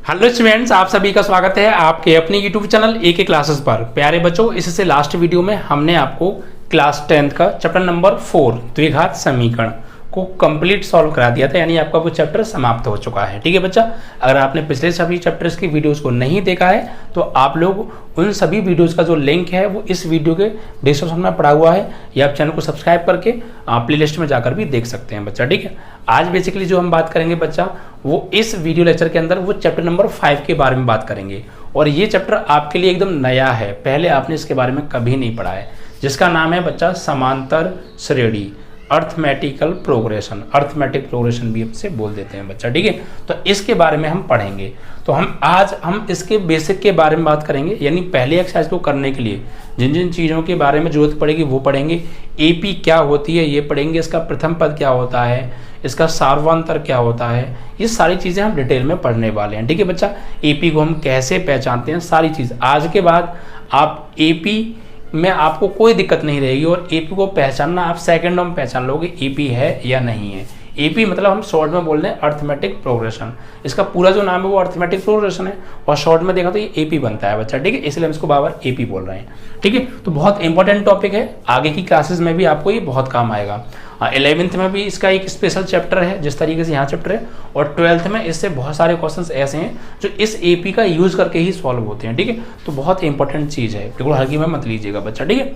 Hello students, आप सभी का स्वागत है आपके अपने यूट्यूब चैनल एक क्लासेस पर। प्यारे बच्चों, इससे लास्ट वीडियो में हमने आपको क्लास 10th का चैप्टर नंबर 4 द्विघात समीकरण को कंप्लीट सॉल्व करा दिया था, यानी आपका वो चैप्टर समाप्त हो चुका है। ठीक है बच्चा, अगर आपने पिछले सभी चैप्टर्स की वीडियोस को नहीं देखा है तो आप लोग उन सभी वीडियोस का जो लिंक है वो इस वीडियो के डिस्क्रिप्शन में पड़ा हुआ है, या आप चैनल को सब्सक्राइब करके आप प्ले लिस्ट में जाकर भी देख सकते हैं बच्चा। ठीक है, आज बेसिकली जो हम बात करेंगे बच्चा, वो इस वीडियो लेक्चर के अंदर वो चैप्टर नंबर 5 के बारे में बात करेंगे। और ये चैप्टर आपके लिए एकदम नया है, पहले आपने इसके बारे में कभी नहीं पढ़ा है, जिसका नाम है बच्चा समांतर श्रेणी, अर्थमेटिकल प्रोग्रेशन। अर्थमेटिक प्रोग्रेशन भी इससे बोल देते हैं बच्चा। ठीक है, तो इसके बारे में हम पढ़ेंगे। तो आज हम इसके बेसिक के बारे में बात करेंगे, यानी पहली एक्सरसाइज को करने के लिए जिन जिन चीज़ों के बारे में जरूरत पड़ेगी वो पढ़ेंगे। एपी क्या होती है ये पढ़ेंगे, इसका प्रथम पद क्या होता है, इसका सार्वंतर क्या होता है, ये सारी चीज़ें हम डिटेल में पढ़ने वाले हैं। ठीक है बच्चा, एपी को हम कैसे पहचानते हैं, सारी चीज़ आज के बाद आप एपी में आपको कोई दिक्कत नहीं रहेगी, और एपी को पहचानना आप सेकंडों में पहचान लोगे एपी है या नहीं है। एपी मतलब हम शॉर्ट में बोल रहे हैं अर्थमेटिक प्रोग्रेशन, इसका पूरा जो नाम है वो अर्थमेटिक प्रोग्रेशन है, और शॉर्ट में देखा तो ये एपी बनता है बच्चा। ठीक है, इसलिए हम इसको बार बार एपी बोल रहे हैं। ठीक है, तो बहुत इंपॉर्टेंट टॉपिक है, आगे की क्लासेस में भी आपको ये बहुत काम आएगा। 11th में भी इसका एक स्पेशल चैप्टर है जिस तरीके से यहाँ चैप्टर है, और 12th में इससे बहुत सारे क्वेश्चंस ऐसे हैं जो इस एपी का यूज करके ही सॉल्व होते हैं। ठीक है, तो बहुत इंपॉर्टेंट चीज़ है, बिल्कुल हल्की में मत लीजिएगा बच्चा। ठीक है,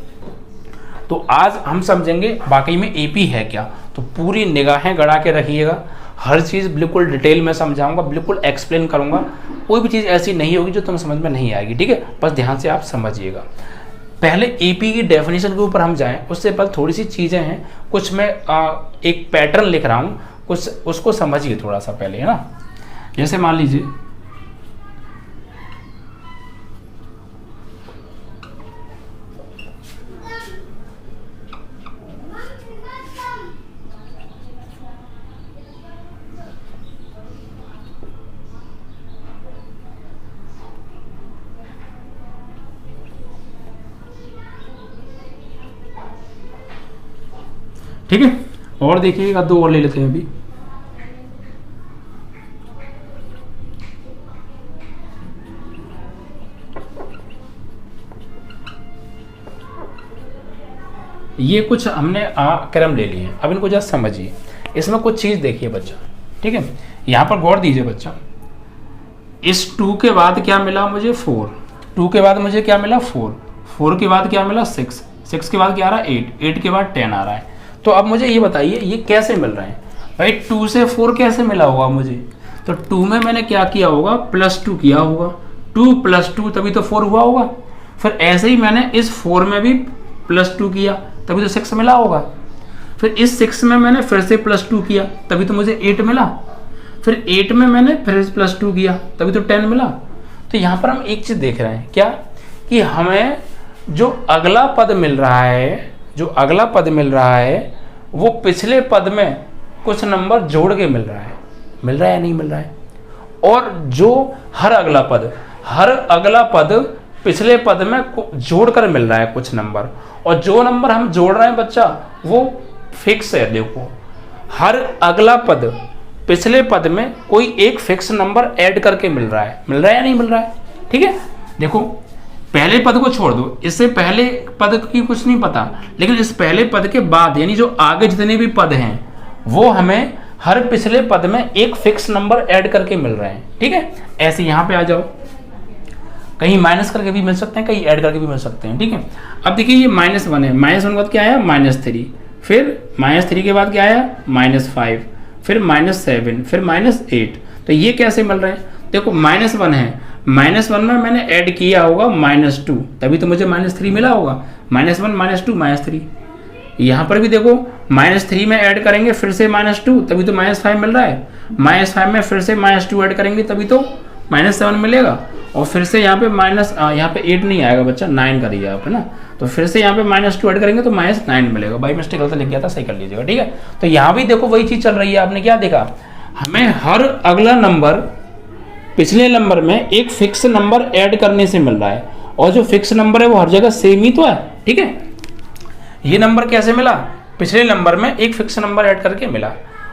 तो आज हम समझेंगे वाकई में एपी है क्या, तो पूरी निगाहें गड़ा के रखिएगा, हर चीज़ बिल्कुल डिटेल में समझाऊंगा, बिल्कुल एक्सप्लेन करूंगा, कोई भी चीज़ ऐसी नहीं होगी जो तुम्हें समझ में नहीं आएगी। ठीक है, बस ध्यान से आप समझिएगा। पहले एपी की डेफिनेशन के ऊपर हम जाएं, उससे पहले थोड़ी सी चीज़ें हैं, कुछ मैं एक पैटर्न लिख रहा हूँ, कुछ उसको समझिए थोड़ा सा पहले, है ना। जैसे मान लीजिए ठीक है, और देखिएगा दो और ले लेते हैं अभी। ये कुछ हमने क्रम ले लिए, अब इनको जस्ट समझिए। इसमें कुछ चीज देखिए बच्चा। ठीक है, यहां पर गौर दीजिए बच्चा, इस 2 के बाद क्या मिला मुझे 4, 2 के बाद मुझे क्या मिला 4, 4 के बाद क्या मिला 6, 6 के बाद क्या आ रहा है 8, 8 के बाद 10 आ रहा है। तो अब मुझे ये बताइए ये कैसे मिल रहे हैं भाई, 2 से 4 कैसे मिला होगा मुझे, तो 2 में मैंने क्या किया होगा +2 किया होगा, 2 + 2 तभी तो 4 हुआ होगा। फिर ऐसे ही मैंने इस 4 में भी +2 किया तभी तो 6 मिला होगा। फिर इस 6 में मैंने फिर से +2 किया तभी तो मुझे 8 मिला। फिर 8 में मैंने फिर +2 किया तभी तो 10 मिला। तो यहाँ पर हम एक चीज देख रहे हैं क्या, कि हमें जो अगला पद मिल रहा है, जो अगला पद मिल रहा है वो पिछले पद में कुछ नंबर जोड़ के मिल रहा है या नहीं मिल रहा है। और जो हर अगला पद पिछले पद में जोड़कर मिल रहा है कुछ नंबर, और जो नंबर हम जोड़ रहे हैं बच्चा वो फिक्स है। देखो, हर अगला पद पिछले पद में कोई एक फिक्स नंबर ऐड करके मिल रहा है या नहीं मिल रहा है। ठीक है, देखो पहले पद को छोड़ दो, इससे पहले पद की कुछ नहीं पता, लेकिन इस पहले पद के बाद यानी जो आगे जितने भी पद हैं वो हमें हर पिछले पद में एक फिक्स नंबर ऐड करके मिल रहे हैं। ठीक है, ऐसे यहां पे आ जाओ, कहीं माइनस करके भी मिल सकते हैं, कहीं ऐड करके भी मिल सकते हैं। ठीक है, अब देखिए ये -1 है, -1 के बाद क्या आया -3, फिर -3 के बाद क्या आया -5, फिर -7, फिर -8। तो ये कैसे मिल रहे हैं, देखो -1 है, -1 में मैंने ऐड किया होगा -2 तभी तो मुझे -3 मिला होगा, -1 -2 -3। यहाँ पर भी देखो -3 में ऐड करेंगे फिर से -2 तभी तो -5 मिल रहा है, -5 में फिर से -2 ऐड करेंगे तभी तो -7 मिलेगा, और फिर से यहाँ पे यहाँ पे 8 नहीं आएगा बच्चा, 9 करिए आप, है ना। तो फिर से यहाँ पे -2 ऐड करेंगे तो -9 मिलेगा। बाई मिस्टेक गलत लिख गया था, सही कर लीजिएगा। ठीक है, तो यहाँ भी देखो वही चीज चल रही है। आपने क्या देखा, हमें हर अगला नंबर पिछले नंबर में एक फिक्स नंबर ऐड करने से मिल रहा है, और जो फिक्स नंबर है वो हर जगह सेम ही तो है। ठीक है, ये नंबर कैसे मिला, पिछले नंबर में एक फिक्स नंबर ऐड करके मिला,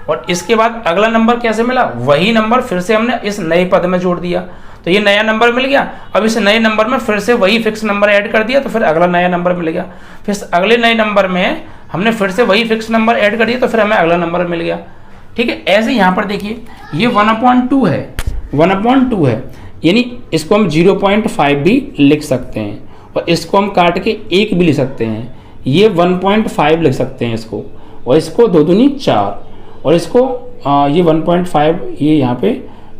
और इसके बाद अगला नंबर कैसे मिला, वही नंबर फिर से हमने इस नए पद में जोड़ दिया, तो ये नया नंबर मिल गया। अब इस नए नंबर में फिर से वही फिक्स नंबर ऐड कर दिया, तो फिर अगला नया नंबर मिल गया। फिर अगले नए नंबर में हमने फिर से वही फिक्स नंबर ऐड कर दिया, तो फिर हमें अगला नंबर मिल गया। ठीक है, ऐसे यहाँ पर देखिए ये 1/2 है, 1/2 है, यानी इसको हम 0.5 भी लिख सकते हैं, और इसको हम काट के 1 भी लिख सकते हैं। ये 1.5 लिख सकते हैं इसको, और इसको 2 दूनी 4, और इसको ये 1.5, ये यहाँ पे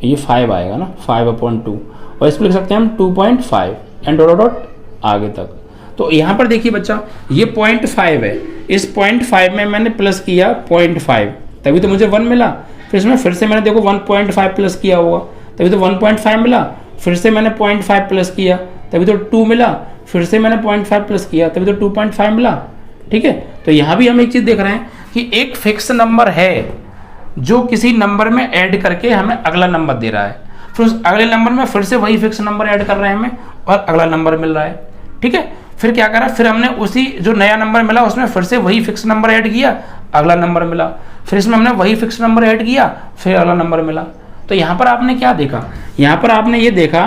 ये 5 आएगा ना, 5/2, और इसको लिख सकते हैं हम 2.5 एंड डॉट डॉट आगे तक। तो यहाँ पर देखिए बच्चा, ये 0.5 है, इस 0.5 में मैंने प्लस किया 0.5, तभी तो मुझे 1 मिला। फिर इसमें फिर से मैंने देखो 1.5 प्लस किया होगा, तभी तो 1.5 मिला। फिर से मैंने 0.5 प्लस किया, तभी तो 2 मिला। फिर से मैंने 0.5 प्लस किया, तभी तो 2.5 मिला। ठीक है, तो यहाँ भी हम एक चीज़ देख रहे हैं कि एक फिक्स नंबर है जो किसी नंबर में ऐड करके हमें अगला नंबर दे रहा है, फिर उस अगले नंबर में फिर से वही फिक्स नंबर ऐड कर रहे हैं हमें, और अगला नंबर मिल रहा है। ठीक है, फिर क्या करा, फिर हमने उसी जो नया नंबर मिला उसमें फिर से वही फिक्स नंबर ऐड किया, अगला नंबर मिला। फिर इसमें हमने वही फिक्स नंबर ऐड किया, फिर अगला नंबर मिला। तो यहाँ पर आपने क्या देखा, यहाँ पर आपने ये देखा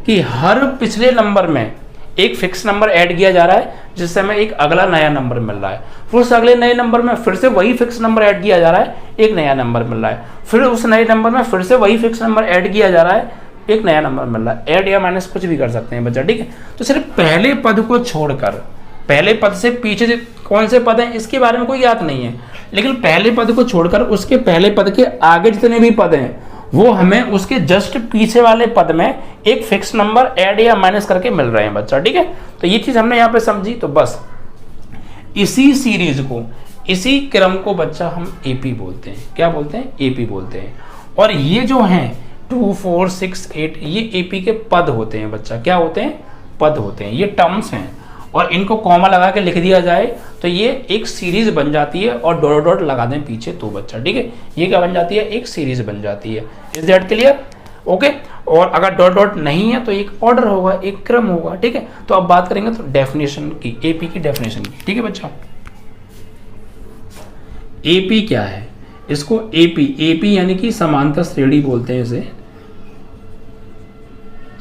कि हर पिछले नंबर में एक फिक्स नंबर ऐड किया जा रहा है, जिससे हमें एक अगला नया नंबर मिल रहा है। फिर उस अगले नए नंबर में फिर से वही फिक्स नंबर ऐड किया जा रहा है, एक नया नंबर मिल रहा है। फिर उस नए नंबर में फिर से वही फिक्स नंबर ऐड किया जा रहा है, एक नया नंबर मिल रहा है। ऐड या माइनस कुछ भी कर सकते हैं बच्चा। ठीक है, तो सिर्फ पहले पद को छोड़कर, पहले पद से पीछे से कौन से पद हैं इसके बारे में कोई याद नहीं है, लेकिन पहले पद को छोड़कर उसके पहले पद के आगे जितने भी पद हैं वो हमें उसके जस्ट पीछे वाले पद में एक फिक्स नंबर ऐड या माइनस करके मिल रहे हैं बच्चा। ठीक है, तो ये चीज हमने यहाँ पे समझी। तो बस इसी सीरीज को, इसी क्रम को बच्चा हम एपी बोलते हैं। क्या बोलते हैं, एपी बोलते हैं। और ये जो हैं 2, 4, 6, 8 ये एपी के पद होते हैं बच्चा। क्या होते हैं, पद होते हैं, ये टर्म्स हैं। और इनको कॉमा लगा के लिख दिया जाए तो ये एक सीरीज बन जाती है, और डॉट डॉट लगा दें पीछे तो बच्चा। ठीक है, ये क्या बन जाती है, एक सीरीज बन जाती है। Is that clear? ओके। और अगर डॉट डॉट नहीं है तो एक ऑर्डर होगा, एक क्रम होगा। ठीक है, तो अब बात करेंगे तो डेफिनेशन की, एपी की डेफिनेशन की। ठीक है बच्चा, एपी क्या है, इसको एपी यानी कि समांतर श्रेणी बोलते हैं इसे,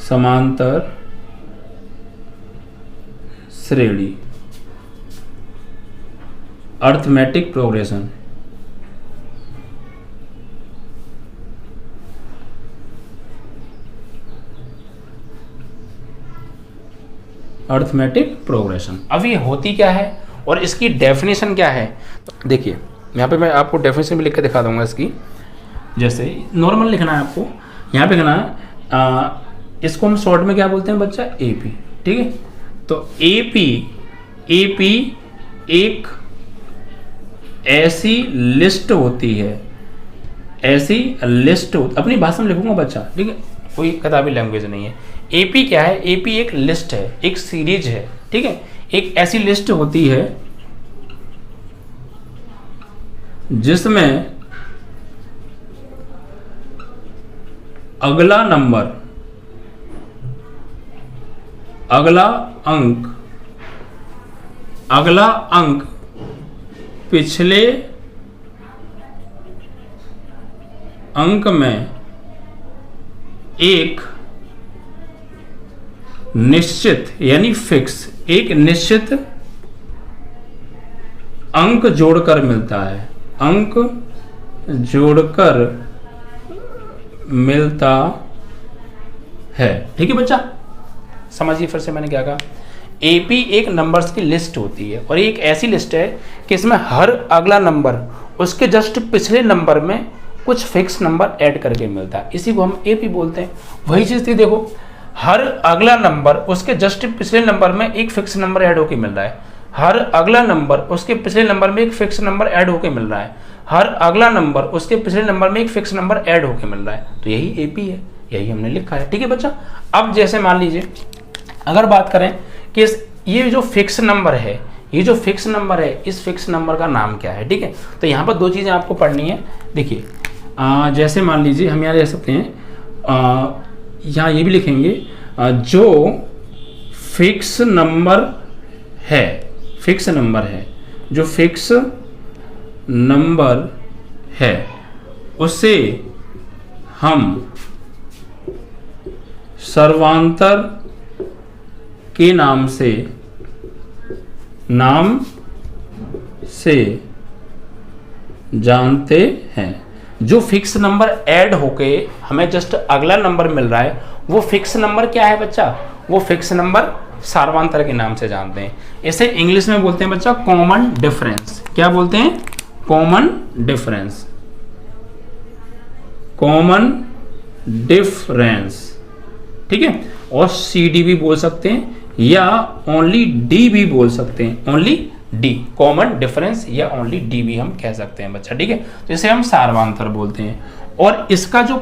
समांतर श्रेणी, अर्थमेटिक प्रोग्रेशन। Arithmetic progression. अब ये होती क्या है और इसकी डेफिनेशन क्या है, तो देखिए यहाँ पे मैं आपको डेफिनेशन भी लिख के दिखा दूंगा इसकी। जैसे नॉर्मल लिखना है आपको, यहाँ पे लिखना है इसको हम शॉर्ट में क्या बोलते हैं बच्चा, एपी। ठीक है, तो एपी एक ऐसी लिस्ट होती है, ऐसी लिस्ट अपनी भाषा में लिखूंगा बच्चा। ठीक है, कोई किताबी लैंग्वेज नहीं है। एपी क्या है, एपी एक लिस्ट है, एक सीरीज है। ठीक है, एक ऐसी लिस्ट होती है जिसमें अगला नंबर, अगला अंक पिछले अंक में एक निश्चित यानी फिक्स, एक निश्चित अंक जोड़कर मिलता है, अंक जोड़कर मिलता है। ठीक है बच्चा, समझिए फिर से मैंने क्या कहा। एपी एक नंबर्स की लिस्ट होती है, और एक ऐसी लिस्ट है कि इसमें हर अगला नंबर उसके जस्ट पिछले नंबर में कुछ फिक्स नंबर ऐड करके मिलता है, इसी को हम एपी बोलते हैं। वही चीज थी, देखो हर अगला नंबर उसके जस्ट पिछले नंबर में एक फिक्स नंबर ऐड होके मिल रहा है, हर अगला नंबर उसके पिछले नंबर में एक फिक्स नंबर ऐड होके मिल रहा है, हर अगला नंबर उसके पिछले नंबर में एक फिक्स नंबर ऐड होके मिल रहा है। तो यही एपी है, यही हमने लिखा है। ठीक है बच्चा, अब जैसे मान लीजिए अगर बात करें कि ये जो फिक्स नंबर है, ये जो फिक्स नंबर है, इस फिक्स नंबर का नाम क्या है। ठीक है, तो यहाँ पर दो चीज़ें आपको पढ़नी है। देखिए जैसे मान लीजिए हम यहाँ ले सकते हैं, यहाँ ये भी लिखेंगे जो फिक्स नंबर है, फिक्स नंबर है, जो फिक्स नंबर है उसे हम सर्वांतर के नाम से जानते हैं। जो फिक्स नंबर ऐड होके हमें जस्ट अगला नंबर मिल रहा है, वो फिक्स नंबर क्या है बच्चा? वो फिक्स नंबर सार्वंतर के नाम से जानते हैं। इसे इंग्लिश में बोलते हैं बच्चा कॉमन डिफरेंस। क्या बोलते हैं? Common difference. कॉमन डिफरेंस, ठीक है। और CD भी बोल सकते हैं या ओनली D भी बोल सकते हैं। ओनली D, कॉमन डिफरेंस, या ओनली D भी हम कह सकते हैं बच्चा, ठीक है। तो इसे हम सार्वंतर बोलते हैं। और इसका जो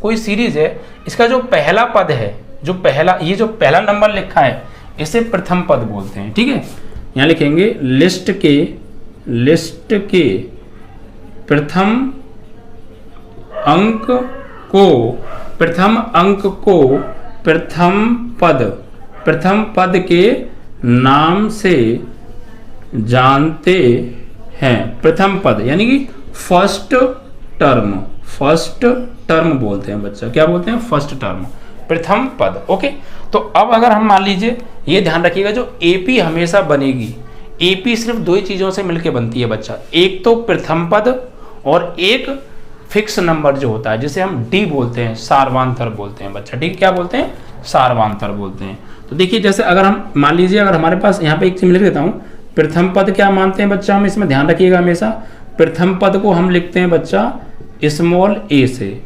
कोई सीरीज है, इसका जो पहला पद है, जो पहला नंबर लिखा है, इसे प्रथम पद बोलते हैं, ठीक है। यहां लिखेंगे लिस्ट के प्रथम अंक को प्रथम पद के नाम से जानते हैं। प्रथम पद यानी कि फर्स्ट टर्म बोलते हैं बच्चा। क्या बोलते हैं? फर्स्ट टर्म, प्रथम पद। ओके, तो अब अगर हम मान लीजिए, ये ध्यान रखिएगा, जो AP हमेशा बनेगी, AP सिर्फ दो ही चीजों से मिलकर बनती है बच्चा। एक तो प्रथम पद और एक फिक्स नंबर जो होता है, जिसे हम D बोलते हैं, सार्वंतर बोलते हैं बच्चा, ठीक। क्या बोलते हैं? सार्वंतर बोलते हैं। तो देखिए, जैसे अगर हम मान लीजिए, अगर हमारे पास यहाँ पे एक चीज लिख देता हूँ, प्रथम पद क्या मानते हैं बच्चा हम? इसमें ध्यान रखिएगा हमेशा, प्रथम पद को हम लिखते हैं बच्चा स्मॉल a से,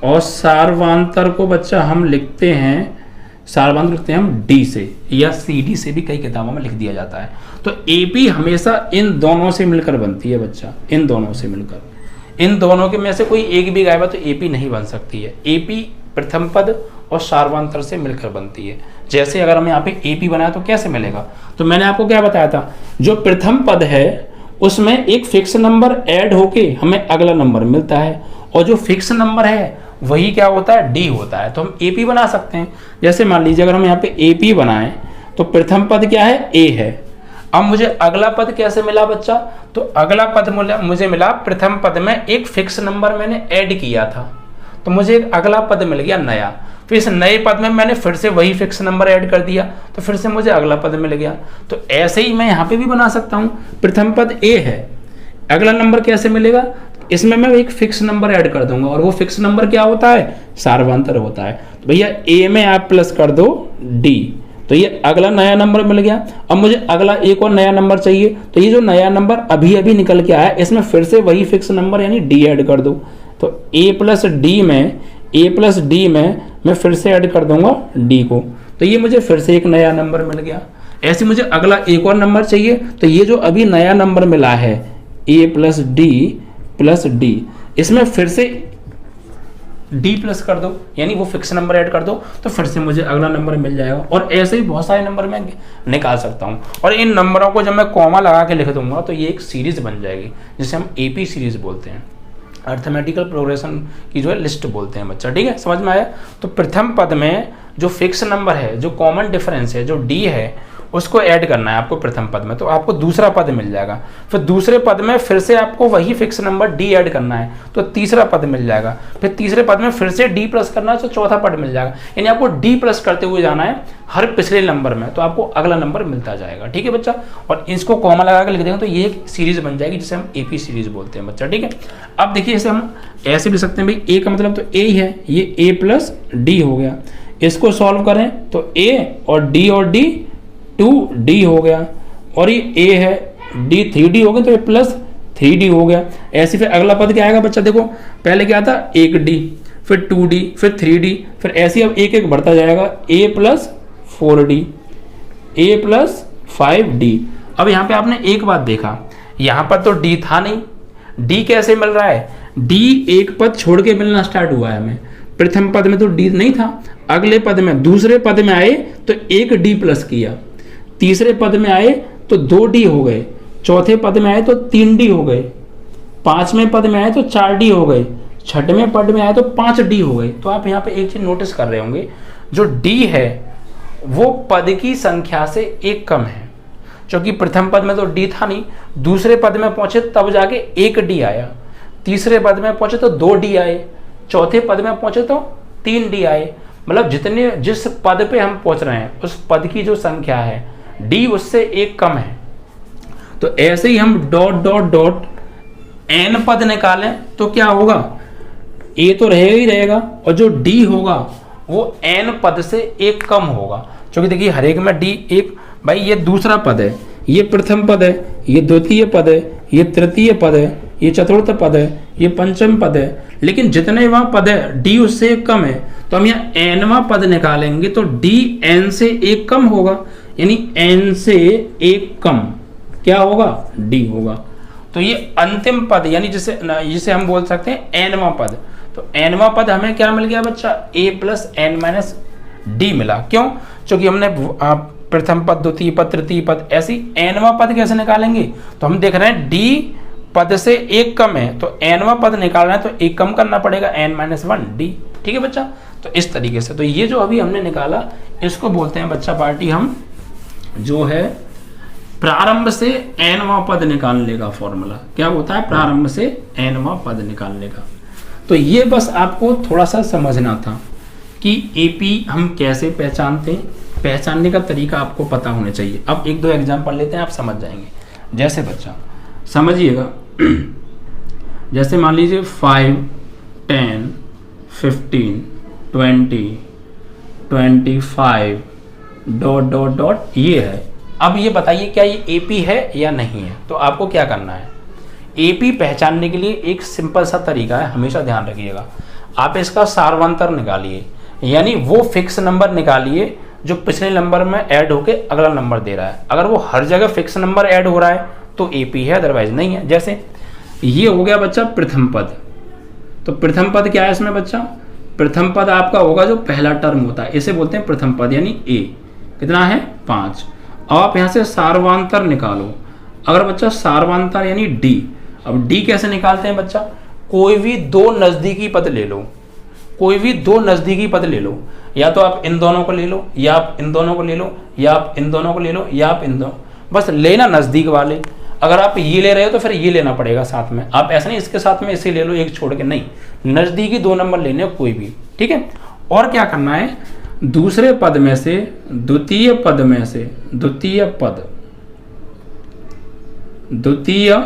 और सार्वंतर को बच्चा हम लिखते हैं, सार्वंतर लिखते हैं हम D से, या CD से भी कई किताबों में लिख दिया जाता है। तो AP हमेशा इन दोनों से मिलकर बनती है बच्चा, इन दोनों से मिलकर। इन दोनों के में से कोई एक भी गायब है तो AP नहीं बन सकती है। AP प्रथम पद और सार्वंतर से मिलकर बनती है। जैसे अगर हम यहाँ पे AP बनाया तो कैसे मिलेगा? तो मैंने आपको क्या बताया था, जो प्रथम पद है उसमें एक फिक्स नंबर ऐड होके हमें अगला नंबर मिलता है, और जो फिक्स नंबर है वही क्या होता है? D होता है। तो हम AP बना सकते हैं। जैसे मान लीजिए, अगर हम यहाँ पे AP बनाएं तो प्रथम पद क्या है? A है। अब मुझे अगला पद कैसे मिला बच्चा? तो अगला पद मुझे मिला, प्रथम पद में एक फिक्स नंबर मैंने ऐड किया था, तो मुझे एक अगला पद मिल गया नया। फिर इस नए पद में मैंने फिर से वही फिक्स नंबर ऐड कर दिया, तो फिर से मुझे अगला पद मिल गया। तो ऐसे ही मैं यहाँ पे भी बना सकता हूँ। प्रथम पद A है, अगला नंबर कैसे मिलेगा? इसमें मैं एक फिक्स नंबर ऐड कर दूंगा, और वो फिक्स नंबर क्या होता है? सार्वंतर होता है। तो भैया A में आप प्लस कर दो D, तो ये अगला नया नंबर मिल गया। अब मुझे अगला एक और नया नंबर चाहिए, तो ये जो नया नंबर अभी अभी निकल के आया, इसमें फिर से वही फिक्स नंबर यानी D ऐड कर दो। तो A प्लस D में मैं फिर से ऐड कर दूंगा D को, तो ये मुझे फिर से एक नया नंबर मिल गया। ऐसे मुझे अगला एक और नंबर चाहिए, तो ये जो अभी नया नंबर मिला है A प्लस D, इसमें फिर से D प्लस कर दो, यानी वो फिक्स नंबर ऐड कर दो, तो फिर से मुझे अगला नंबर मिल जाएगा। और ऐसे ही बहुत सारे नंबर मैं निकाल सकता हूँ। और इन नंबरों को जब मैं कॉमा लगा के लिख दूंगा तो ये एक सीरीज बन जाएगी, जिसे हम AP सीरीज बोलते हैं, अर्थमेटिकल प्रोग्रेशन की जो है लिस्ट बोलते हैं बच्चा, ठीक है। समझ में आया? तो प्रथम पद में जो फिक्स नंबर है, जो कॉमन डिफरेंस है, जो D है, उसको ऐड करना है आपको प्रथम पद में, तो आपको दूसरा पद मिल जाएगा। फिर दूसरे पद में फिर से आपको वही फिक्स नंबर D ऐड करना है, तो तीसरा पद मिल जाएगा। फिर तीसरे पद में फिर से D प्लस करना है, तो चौथा पद मिल जाएगा। यानी आपको D प्लस करते हुए जाना है हर पिछले नंबर में, तो आपको अगला नंबर मिलता जाएगा, ठीक है बच्चा। और इसको कॉमा लगा कर लिख देंगे तो ये एक सीरीज बन जाएगी, जिसे हम AP सीरीज बोलते हैं बच्चा, ठीक है। अब देखिए, इसे हम ऐसे लिख सकते हैं, भाई A का मतलब तो A ही है, ये A प्लस D हो गया। इसको सॉल्व करें तो A और D 2D हो गया, और ये A है, D 3D हो गया, तो ये प्लस 3D हो गया। ऐसे फिर अगला पद क्या आएगा बच्चा? देखो, पहले क्या था? 1D, फिर 2D, फिर 3D, फिर ऐसे अब एक एक बढ़ता जाएगा। A plus 4D, A plus 5D। अब यहाँ पे आपने एक बात देखा, यहाँ पर तो D था नहीं, D कैसे मिल रहा है? D एक पद छोड़ के मिलना स्टार्ट हुआ है हमें। प्रथम पद में तो D नहीं था, अगले पद में, दूसरे पद में आए तो 1D प्लस किया, तीसरे पद में आए तो 2D हो गए, चौथे पद में आए तो 3D हो गए, पांचवें पद में आए तो 4D हो गए, छठवें पद में आए तो 5D हो गए। तो आप यहाँ पे एक चीज नोटिस कर रहे होंगे, जो D है वो पद की संख्या से एक कम है, क्योंकि प्रथम पद में तो D था नहीं, दूसरे पद में पहुंचे तब जाके 1D आया, तीसरे पद में पहुंचे तो 2 डी आए, चौथे पद में पहुंचे तो 3 डी आए। मतलब जिस पद पे हम पहुंच रहे हैं उस पद की जो संख्या है डी उससे एक कम है। तो ऐसे ही हम डॉट डॉट डॉट n पद निकालें तो क्या होगा, a तो रहेगा ही रहेगा और जो d होगा वो n पद से एक कम होगा। क्योंकि देखिए हर एक में d एक, भाई ये दूसरा पद है, ये प्रथम पद है, ये द्वितीय पद है, ये तृतीय पद है, ये चतुर्थ पद है, ये पंचम पद है। लेकिन जितने वहां पद है d उससे एक कम है, तो हम यहाँ nवां पद निकालेंगे तो d n से एक कम होगा, यानी n से एक कम क्या होगा, d होगा। तो ये अंतिम पद यानी जिसे हम बोल सकते हैं nवां पद। तो nवां पद हमें क्या मिल गया बच्चा, a plus n minus D मिला। क्यों, क्योंकि हमने प्रथम पद, द्वितीय पद, तृतीय पद, ऐसी nवां पद कैसे निकालेंगे, तो हम देख रहे हैं d पद से एक कम है तो nवां पद निकालना है तो एक कम करना पड़ेगा, n माइनस 1 डी। ठीक है बच्चा, तो इस तरीके से तो ये जो अभी हमने निकाला इसको बोलते हैं बच्चा पार्टी हम जो है प्रारंभ से nवां पद निकालने का फॉर्मूला। क्या होता है, प्रारंभ से nवां पद निकालने का। तो ये बस आपको थोड़ा सा समझना था कि एपी हम कैसे पहचानते हैं, पहचानने का तरीका आपको पता होना चाहिए। अब एक दो एग्जाम्पल लेते हैं, आप समझ जाएंगे। जैसे बच्चा समझिएगा, जैसे मान लीजिए 5, 10, 15, 20, 25 डॉट डॉट डॉट ये है। अब ये बताइए क्या ये एपी है या नहीं है। तो आपको क्या करना है, एपी पहचानने के लिए एक सिंपल सा तरीका है, हमेशा ध्यान रखिएगा। आप इसका सार्वंतर निकालिए, यानी वो फिक्स नंबर निकालिए जो पिछले नंबर में ऐड होके अगला नंबर दे रहा है। अगर वो हर जगह फिक्स नंबर ऐड हो रहा है तो एपी है, अदरवाइज नहीं है। जैसे ये हो गया बच्चा प्रथम पद। तो प्रथम पद क्या है इसमें बच्चा, प्रथम पद आपका होगा जो पहला टर्म होता है, इसे बोलते हैं प्रथम पद, यानी ए कितना है 5। अब आप यहाँ से सार्वांतर निकालो। अगर बच्चा सार्वांतर यानी डी, अब डी कैसे निकालते हैं बच्चा, कोई भी दो नजदीकी पद ले लो, कोई भी दो नजदीकी पद ले लो, या तो आप इन दोनों को ले लो, या आप इन दोनों को ले लो, या आप इन दोनों को ले लो, या आप इन दोनों, बस लेना नजदीक वाले। अगर आप ये ले रहे हो तो फिर ये लेना पड़ेगा साथ में, आप ऐसा नहीं इसके साथ में इसे ले लो एक छोड़ के, नहीं, नजदीकी दो नंबर लेने कोई भी। ठीक है, और क्या करना है, दूसरे पद में से द्वितीय पद में से द्वितीय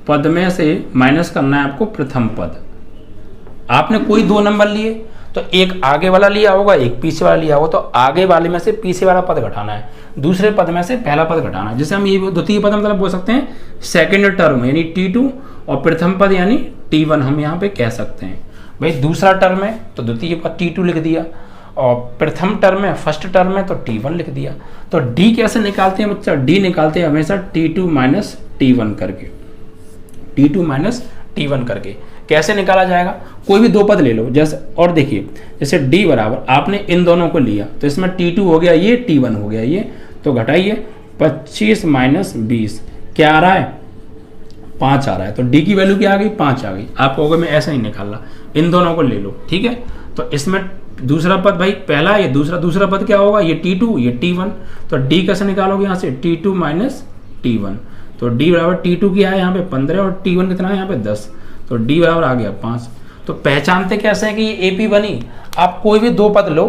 पद में से माइनस करना है आपको प्रथम पद। आपने कोई दो नंबर लिए तो एक आगे वाला लिया होगा, एक पीछे वाला लिया होगा, तो आगे वाले में से पीछे वाला पद घटाना है, दूसरे पद में से पहला पद घटाना है। जैसे हम ये द्वितीय पद मतलब बोल सकते हैं सेकंड टर्म यानी T2, और प्रथम पद यानी T1 हम यहाँ पे कह सकते हैं। भाई दूसरा टर्म है तो द्वितीय पद T2 लिख दिया, और प्रथम टर्म है फर्स्ट टर्म है तो T1 लिख दिया। तो D कैसे निकालते हैं बच्चा, D निकालते हैं हमेशा T2 माइनस T1 करके, T2 माइनस T1 करके। कैसे निकाला जाएगा, कोई भी दो पद ले लो, जैसे और देखिए जैसे D बराबर आपने इन दोनों को लिया तो इसमें T2 हो गया ये, T1 हो गया ये, तो घटाइए 25 माइनस 20 क्या आ रहा है 5 आ रहा है। तो D की वैल्यू क्या आ गई 5 आ गई। आप कहोगे मैं ऐसा ही निकालना, इन दोनों को ले लो। ठीक है, तो इसमें दूसरा पद भाई पहला, ये दूसरा पद क्या होगा, ये T2 ये T1। तो D कैसे निकालोगे यहाँ से T2 माइनस T1, तो D बराबर T2 क्या है यहाँ पे 15 और T1 कितना है यहाँ पे 10, तो D बराबर आ गया 5। तो पहचानते कैसे है कि ये AP बनी, आप कोई भी दो पद लो,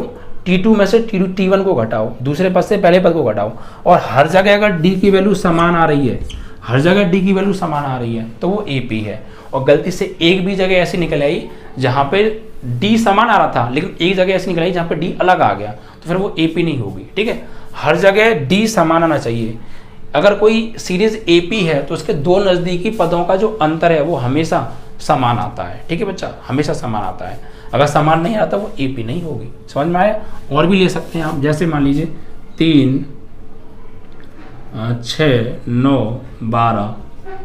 T2 में से T1 को घटाओ, दूसरे पद से पहले पद को घटाओ, और हर जगह अगर D की वैल्यू समान आ रही है, हर जगह D की वैल्यू समान आ रही है तो वो AP है। और गलती से एक भी जगह ऐसी निकल आई जहाँ पे D समान आ रहा था लेकिन एक जगह ऐसी निकल आई जहाँ पे D अलग आ गया, तो फिर वो AP नहीं होगी। ठीक है, हर जगह D समान आना चाहिए। अगर कोई सीरीज AP है तो उसके दो नज़दीकी पदों का जो अंतर है वो हमेशा समान आता है। ठीक है बच्चा, हमेशा समान आता है। अगर समान नहीं आता वो AP नहीं होगी। समझ में आया। और भी ले सकते हैं आप, जैसे मान लीजिए 3, 6, 9, 12,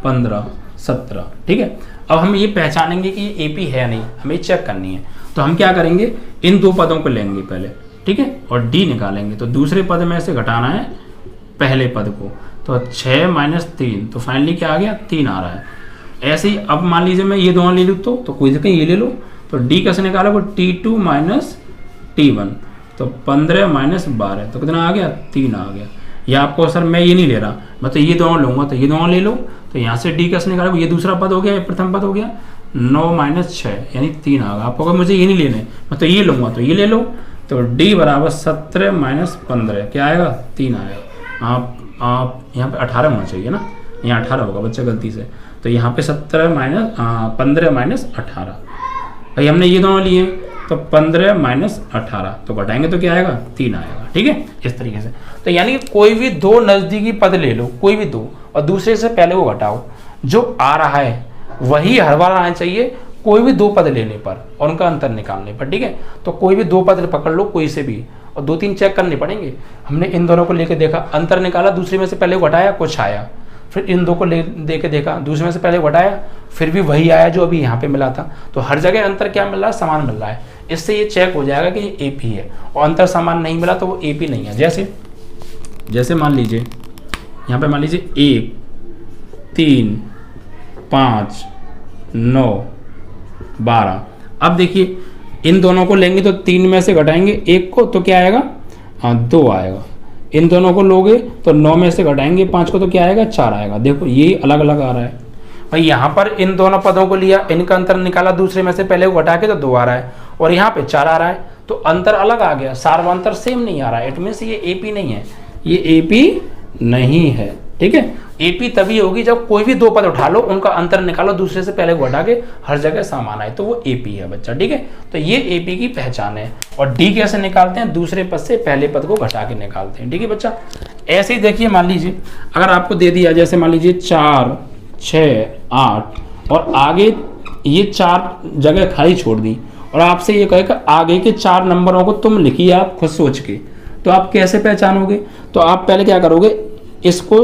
15, 17। ठीक है, अब हम ये पहचानेंगे कि ये AP है नहीं, हमें चेक करनी है। तो हम क्या करेंगे, इन दो पदों को लेंगे पहले, ठीक है, और D निकालेंगे। तो दूसरे पद में से घटाना है पहले पद को, तो 6 माइनस 3, तो फाइनली क्या आ गया 3 आ रहा है। ऐसे ही अब मान लीजिए मैं ये दोनों ले लूँ तो कोई दिक्कत ये ले लो, तो D कैसे निकालोगे T2 माइनस T1, तो 15 माइनस 12, तो कितना आ गया 3 आ गया। या आपको सर मैं ये नहीं ले रहा, मैं तो ये दोनों लूँगा, तो ये दोनों ले लो। तो यहाँ से D कैसे निकालोगे, ये दूसरा पद हो गया, ये प्रथम पद हो गया, 9 माइनस 6 यानी 3 आएगा। आपको अगर मुझे ये नहीं लेने, मैं तो ये लूँगा तो ये ले लो। तो d बराबर 17 माइनस 15 क्या आएगा? 3 आएगा। आप यहाँ पे 18 होना चाहिए ना, यहाँ 18 होगा बच्चा गलती से। तो यहाँ पे 17 माइनस 15 माइनस 18, भाई हमने ये दोनों लिए तो 15 माइनस 18 तो घटाएंगे तो क्या आएगा? 3 आएगा। ठीक है, इस तरीके से। तो यानी कोई भी दो नज़दीकी पद ले लो, कोई भी दो, और दूसरे से पहले वो घटाओ, जो आ रहा है वही हर बार आना चाहिए कोई भी दो पद लेने पर और उनका अंतर निकालने पर। ठीक है, तो कोई भी दो पद पकड़ लो कोई से भी, और 2-3 चेक करने पड़ेंगे। हमने इन दोनों को लेकर देखा, अंतर निकाला, दूसरे में से पहले घटाया, कुछ आया, फिर इन दो को दे के देखा, दूसरे में से पहले घटाया, फिर भी वही आया जो अभी यहाँ पे मिला था। तो हर जगह अंतर क्या मिल रहा है? समान मिल रहा है। इससे ये चेक हो जाएगा कि ये एपी है, और अंतर समान नहीं मिला तो वो एपी नहीं है। जैसे मान लीजिए यहाँ पे मान लीजिए 1 3 5 9 12। अब देखिए इन दोनों को लेंगे तो 3 में से घटाएंगे 1 को तो क्या आएगा? 2 आएगा। इन दोनों को लोगे तो 9 में से घटाएंगे 5 को तो क्या आएगा? 4 आएगा। देखो ये अलग अलग आ रहा है भाई। यहाँ पर इन दोनों पदों को लिया, इनका अंतर निकाला, दूसरे में से पहले को घटा के तो 2 आ रहा है, और यहाँ पे 4 आ रहा है, तो अंतर अलग आ गया, सार्वंतर सेम नहीं आ रहा है। इट मीन्स ये एपी नहीं है, ये एपी नहीं है। ठीक है, एपी तभी होगी जब कोई भी दो पद उठा लो, उनका अंतर निकालो, दूसरे से पहले को घटा के हर जगह समान आए, तो वो एपी है बच्चा। ठीक है, तो ये एपी की पहचान है। और डी कैसे निकालते हैं? दूसरे पद से पहले पद को घटा के निकालते हैं। ठीक है बच्चा, ऐसे ही देखिए, मान लीजिए अगर आपको दे दिया, जैसे मान लीजिए 4 6 8 और आगे ये 4 जगह खाली छोड़ दी, और आपसे ये कहे कि आगे के 4 नंबरों को तुम लिखिए आप खुद सोच के, तो आप कैसे पहचानोगे? तो आप पहले क्या करोगे, इसको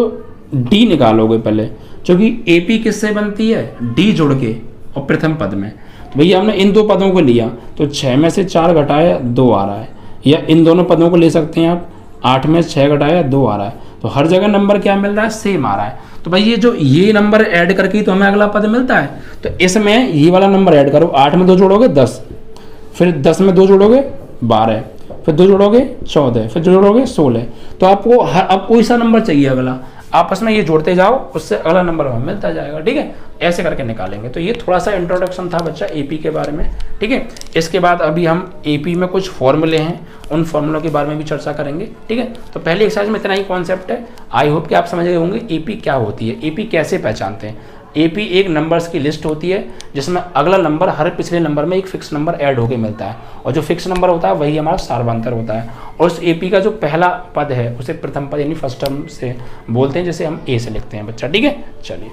डी निकालोगे पहले, क्योंकि एपी किससे बनती है? डी जुड़ के और प्रथम पद में। तो भैया हमने इन दो पदों को लिया तो 6 में से 4 घटाया 2 आ रहा है, या इन दोनों पदों को ले सकते हैं आप, 8 में 6 घटाया 2 आ रहा है, तो हर जगह नंबर क्या मिल रहा है? सेम आ रहा है। तो भाई ये जो ये नंबर ऐड करके तो हमें अगला पद मिलता है, तो इसमें ये वाला नंबर ऐड करो। 8 में 2 जोड़ोगे 10, फिर 10 में 2 जोड़ोगे 12, फिर 2 जोड़ोगे 14, फिर 2 जोड़ोगे 16। तो आपको अब कोई सा नंबर चाहिए अगला, आपस में ये जोड़ते जाओ, उससे अगला नंबर हमें मिलता जाएगा। ठीक है, ऐसे करके निकालेंगे। तो ये थोड़ा सा इंट्रोडक्शन था बच्चा एपी के बारे में। ठीक है, इसके बाद अभी हम एपी में कुछ फॉर्मूले हैं, उन फॉर्मूलों के बारे में भी चर्चा करेंगे। ठीक है, तो पहले एक्सरसाइज में इतना ही कॉन्सेप्ट है। आई होप कि आप समझ गए होंगे एपी क्या होती है, एपी कैसे पहचानते हैं। एपी एक नंबर्स की लिस्ट होती है जिसमें अगला नंबर हर पिछले नंबर में एक फिक्स नंबर ऐड होके मिलता है, और जो फिक्स नंबर होता है वही हमारा सार्वंतर होता है। और उस एपी का जो पहला पद है उसे प्रथम पद यानी फर्स्ट टर्म से बोलते हैं, जैसे हम ए से लिखते हैं बच्चा। ठीक है, चलिए।